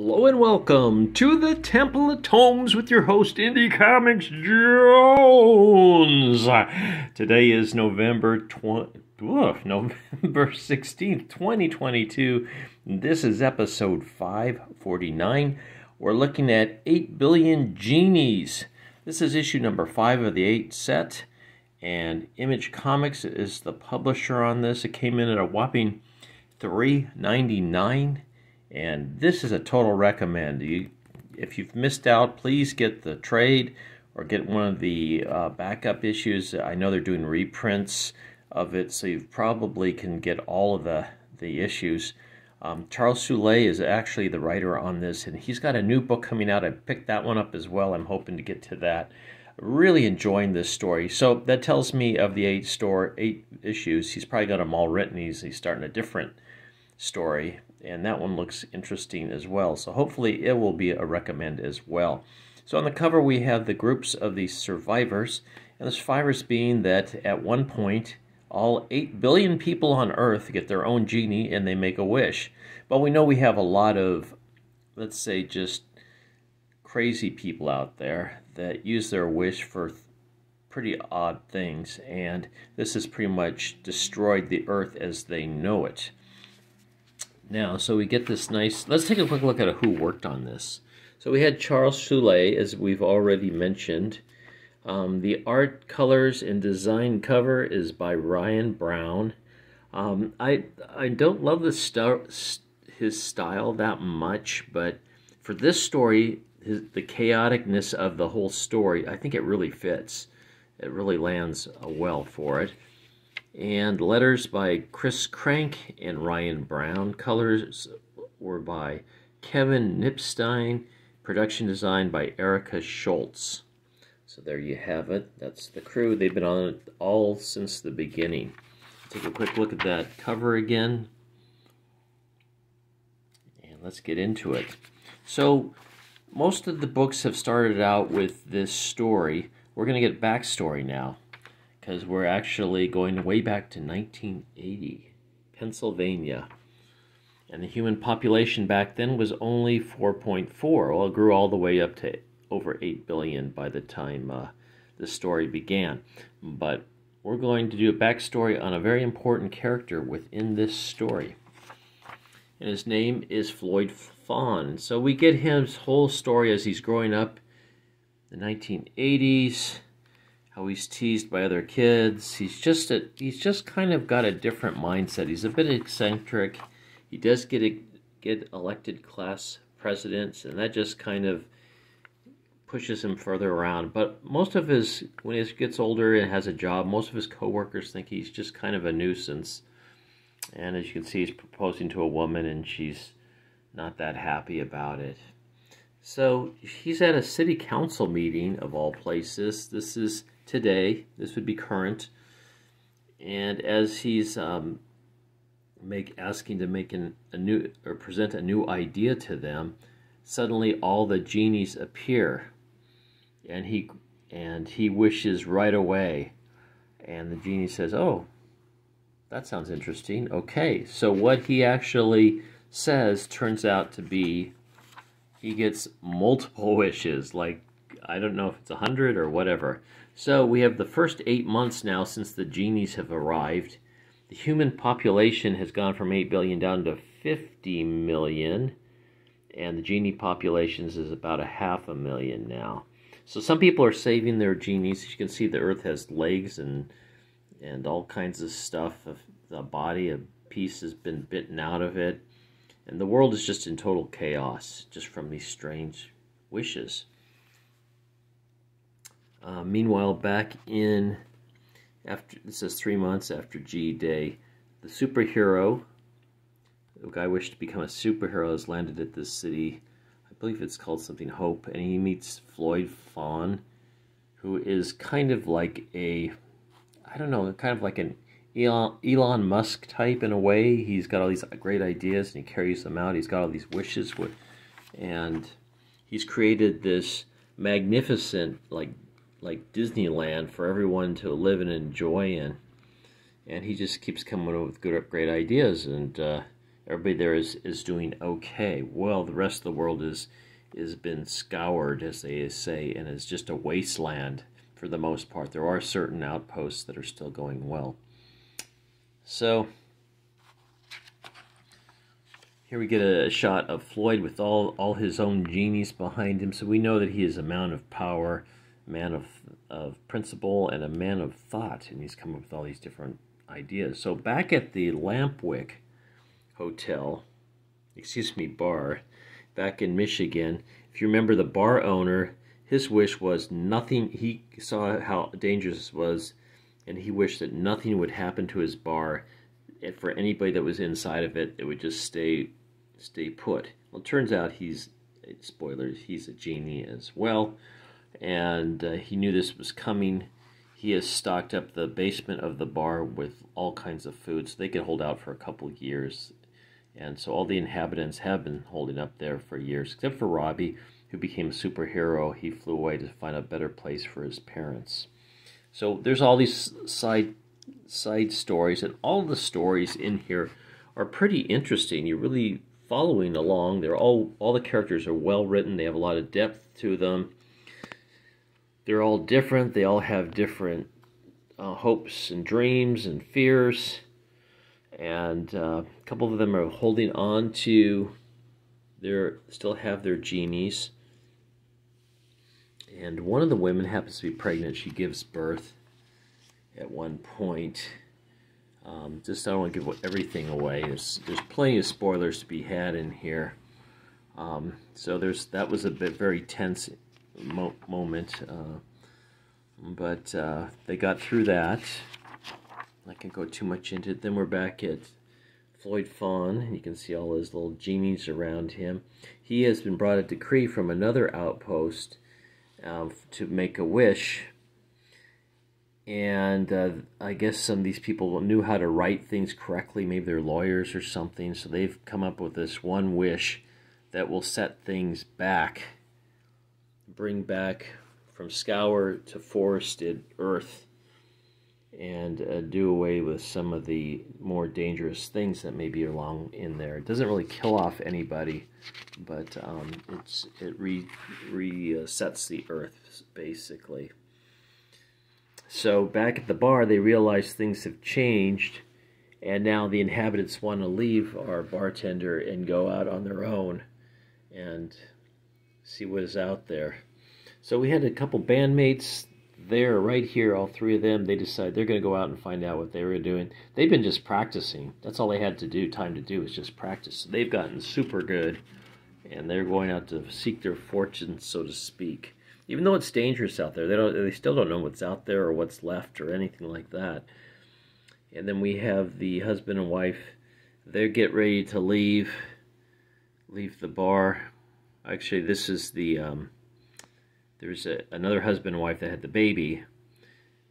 Hello and welcome to the Temple of Tomes with your host, Indie Comics Jones. Today is November 16th, 2022. This is episode 549. We're looking at 8 Billion Genies. This is issue number 5 of the 8 set, and Image Comics is the publisher on this. It came in at a whopping $3.99. And this is a total recommend. If you've missed out, please get the trade or get one of the backup issues. I know they're doing reprints of it, so you probably can get all of the issues. Charles Soule is actually the writer on this, and he's got a new book coming out. I picked that one up as well. I'm hoping to get to that. Really enjoying this story. So that tells me of the 8 issues, he's probably got them all written. He's starting a different story. And that one looks interesting as well. So hopefully it will be a recommend as well. So on the cover we have the groups of the survivors. And the survivors being that at one point all 8 billion people on Earth get their own genie and they make a wish. But we know we have a lot of, let's say, just crazy people out there that use their wish for pretty odd things. And this has pretty much destroyed the Earth as they know it. Now, so we get this nice, let's take a quick look at who worked on this. So we had Charles Soule, as we've already mentioned. The art, colors, and design cover is by Ryan Brown. I don't love his style that much, but for this story, the chaoticness of the whole story, I think it really fits. It really lands well for it. And letters by Chris Crank and Ryan Brown. Colors were by Kevin Nipstein. Production design by Erica Schultz. So there you have it. That's the crew. They've been on it all since the beginning. Take a quick look at that cover again. And let's get into it. So most of the books have started out with this story. We're going to get backstory now, because we're actually going way back to 1980, Pennsylvania. And the human population back then was only 4.4. Well, it grew all the way up to over 8 billion by the time the story began. But we're going to do a backstory on a very important character within this story. And his name is Floyd Fawn. So we get his whole story as he's growing up in the 1980s. How he's teased by other kids. He's just kind of got a different mindset. He's a bit eccentric. He does get elected class presidents, and that just kind of pushes him further around. But most of when he gets older and has a job, most of his coworkers think he's just kind of a nuisance. And as you can see, he's proposing to a woman, and she's not that happy about it. So he's at a city council meeting of all places. This is today. This would be current. And as he's asking to make present a new idea to them, suddenly all the genies appear, and he wishes right away. And the genie says, "Oh, that sounds interesting. Okay." So what he actually says turns out to be he gets multiple wishes, like I don't know if it's 100 or whatever. So we have the first 8 months now since the genies have arrived. The human population has gone from 8 billion down to 50 million. And the genie populations is about 500,000 now. So some people are saving their genies. As you can see, the Earth has legs and all kinds of stuff. The body, a piece has been bitten out of it. And the world is just in total chaos, just from these strange wishes. Meanwhile, back in, this is 3 months after G Day, the superhero, the guy wished to become a superhero, has landed at this city. I believe it's called something Hope, and he meets Floyd Fawn, who is kind of like an Elon Musk type in a way. He's got all these great ideas, and he carries them out. He's got all these wishes, and he's created this magnificent, like Disneyland for everyone to live and enjoy in. And he just keeps coming up with great ideas, and everybody there is doing okay. Well, the rest of the world is been scoured, as they say, and is just a wasteland for the most part. There are certain outposts that are still going well. So here we get a shot of Floyd with all his own genies behind him. So we know that he is a man of power, a man of principle, and a man of thought. And he's come up with all these different ideas. So back at the Lampwick Hotel, bar, back in Michigan, if you remember, the bar owner, his wish was nothing. He saw how dangerous it was, and he wished that nothing would happen to his bar. And for anybody that was inside of it, it would just stay put. Well, it turns out spoilers, he's a genie as well, and he knew this was coming. He has stocked up the basement of the bar with all kinds of food, so they could hold out for a couple of years. And so all the inhabitants have been holding up there for years, except for Robbie, who became a superhero. He flew away to find a better place for his parents. So there's all these side stories, and all the stories in here are pretty interesting. You're really following along. They're all the characters are well written. They have a lot of depth to them. They're all different. They all have different hopes and dreams and fears. And a couple of them are holding on to still have their genies. And one of the women happens to be pregnant. She gives birth at one point. Just I don't want to give everything away. There's plenty of spoilers to be had in here. So that was a very tense moment. But they got through that. I can't go too much into it. Then we're back at Floyd Fawn, and you can see all his little genies around him. He has been brought a decree from another outpost to make a wish. And I guess some of these people knew how to write things correctly. Maybe they're lawyers or something. So they've come up with this one wish that will set things back, bring back from scour to forested earth, and do away with some of the more dangerous things that may be along in there. It doesn't really kill off anybody, but it resets the earth, basically. So back at the bar, they realize things have changed, and now the inhabitants want to leave our bartender and go out on their own and see what is out there. So we had a couple bandmates there, right here, all three of them. They decided they're going to go out and find out what they were doing. They've been just practicing. That's all they had to do, time to do, was just practice. So they've gotten super good, and they're going out to seek their fortunes, so to speak. Even though it's dangerous out there, they still don't know what's out there or what's left or anything like that. And then we have the husband and wife. They get ready to leave the bar. Actually, this is the there's another husband and wife that had the baby,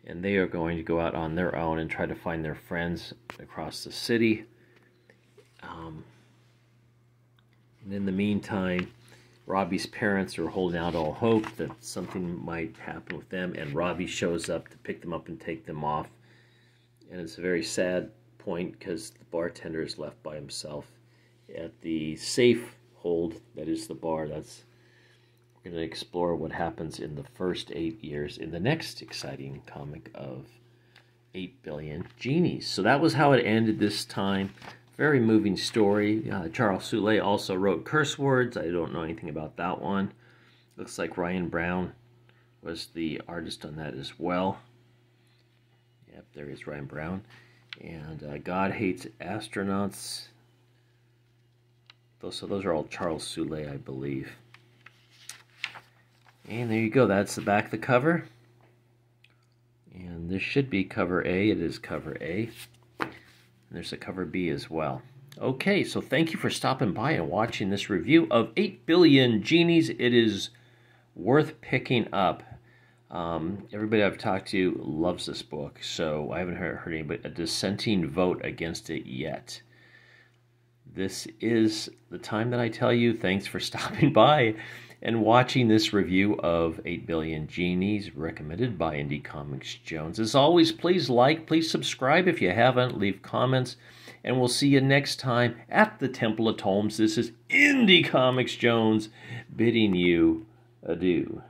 and they are going to go out on their own and try to find their friends across the city. And in the meantime, Robbie's parents are holding out all hope that something might happen with them, and Robbie shows up to pick them up and take them off. And it's a very sad point because the bartender is left by himself at the safe hold that is the bar. We're going to explore what happens in the first 8 years in the next exciting comic of 8 Billion Genies. So that was how it ended this time. Very moving story. Charles Soule also wrote Curse Words. I don't know anything about that one. Looks like Ryan Brown was the artist on that as well. Yep, there is Ryan Brown. And God Hates Astronauts. So those are all Charles Soule, I believe. And there you go. That's the back of the cover. And this should be cover A. It is cover A. And there's a cover B as well. Okay, so thank you for stopping by and watching this review of 8 Billion Genies. It is worth picking up. Everybody I've talked to loves this book, so I haven't heard anybody a dissenting vote against it yet. This is the time that I tell you thanks for stopping by and watching this review of 8 Billion Genies, recommended by Indie Comics Jones. As always, please like, please subscribe if you haven't, leave comments, and we'll see you next time at the Temple of Tomes. This is Indie Comics Jones bidding you adieu.